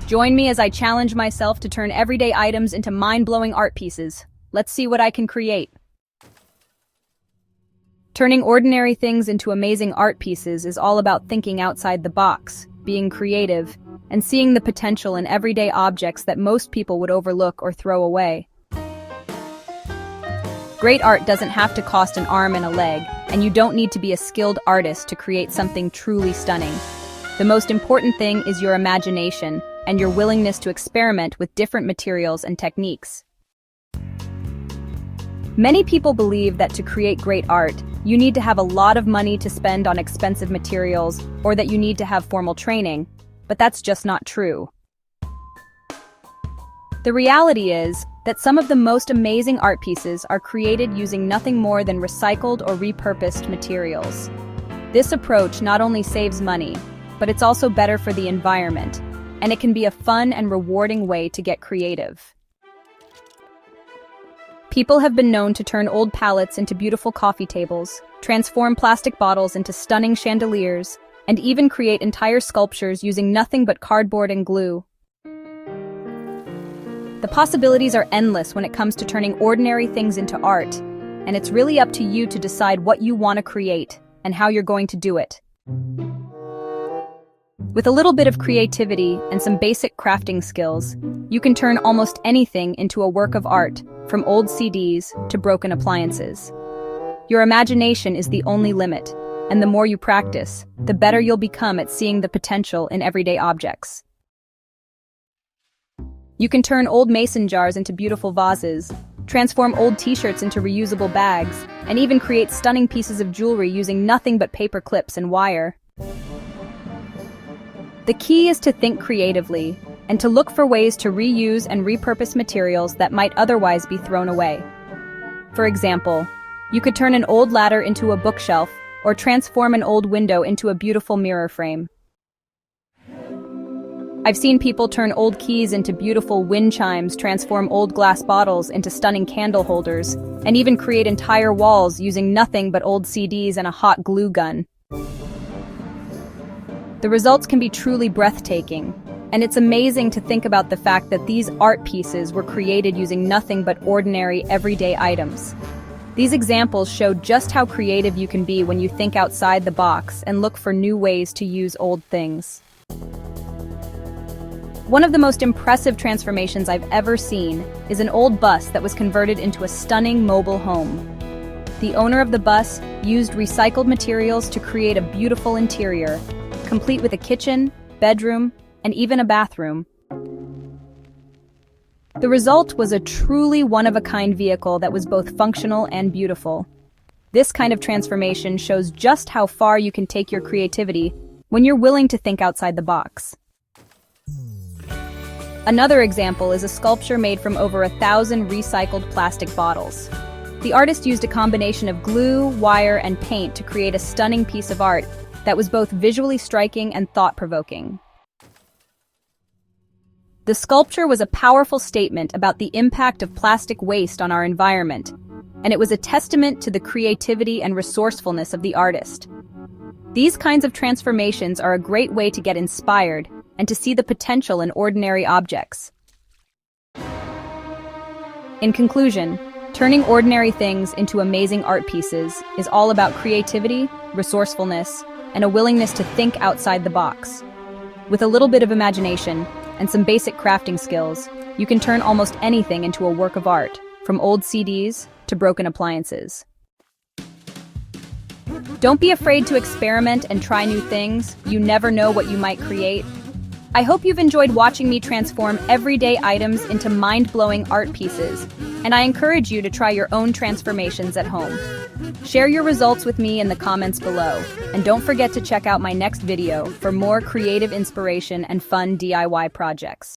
Join me as I challenge myself to turn everyday items into mind-blowing art pieces. Let's see what I can create. Turning ordinary things into amazing art pieces is all about thinking outside the box, being creative, and seeing the potential in everyday objects that most people would overlook or throw away. Great art doesn't have to cost an arm and a leg, and you don't need to be a skilled artist to create something truly stunning. The most important thing is your imagination and your willingness to experiment with different materials and techniques. Many people believe that to create great art, you need to have a lot of money to spend on expensive materials or that you need to have formal training, but that's just not true. The reality is that some of the most amazing art pieces are created using nothing more than recycled or repurposed materials. This approach not only saves money, but it's also better for the environment, and it can be a fun and rewarding way to get creative. People have been known to turn old pallets into beautiful coffee tables, transform plastic bottles into stunning chandeliers, and even create entire sculptures using nothing but cardboard and glue. The possibilities are endless when it comes to turning ordinary things into art, and it's really up to you to decide what you want to create and how you're going to do it. With a little bit of creativity and some basic crafting skills, you can turn almost anything into a work of art, from old CDs to broken appliances. Your imagination is the only limit, and the more you practice, the better you'll become at seeing the potential in everyday objects. You can turn old mason jars into beautiful vases, transform old t-shirts into reusable bags, and even create stunning pieces of jewelry using nothing but paper clips and wire. The key is to think creatively and to look for ways to reuse and repurpose materials that might otherwise be thrown away. For example, you could turn an old ladder into a bookshelf or transform an old window into a beautiful mirror frame. I've seen people turn old keys into beautiful wind chimes, transform old glass bottles into stunning candle holders, and even create entire walls using nothing but old CDs and a hot glue gun. The results can be truly breathtaking, and it's amazing to think about the fact that these art pieces were created using nothing but ordinary, everyday items. These examples show just how creative you can be when you think outside the box and look for new ways to use old things. One of the most impressive transformations I've ever seen is an old bus that was converted into a stunning mobile home. The owner of the bus used recycled materials to create a beautiful interior, complete with a kitchen, bedroom, and even a bathroom. The result was a truly one-of-a-kind vehicle that was both functional and beautiful. This kind of transformation shows just how far you can take your creativity when you're willing to think outside the box. Another example is a sculpture made from over 1,000 recycled plastic bottles. The artist used a combination of glue, wire, and paint to create a stunning piece of art that was both visually striking and thought-provoking. The sculpture was a powerful statement about the impact of plastic waste on our environment, and it was a testament to the creativity and resourcefulness of the artist. These kinds of transformations are a great way to get inspired and to see the potential in ordinary objects. In conclusion, turning ordinary things into amazing art pieces is all about creativity, resourcefulness, and a willingness to think outside the box. With a little bit of imagination and some basic crafting skills, you can turn almost anything into a work of art, from old CDs to broken appliances. Don't be afraid to experiment and try new things. You never know what you might create. I hope you've enjoyed watching me transform everyday items into mind-blowing art pieces, and I encourage you to try your own transformations at home. Share your results with me in the comments below, and don't forget to check out my next video for more creative inspiration and fun DIY projects.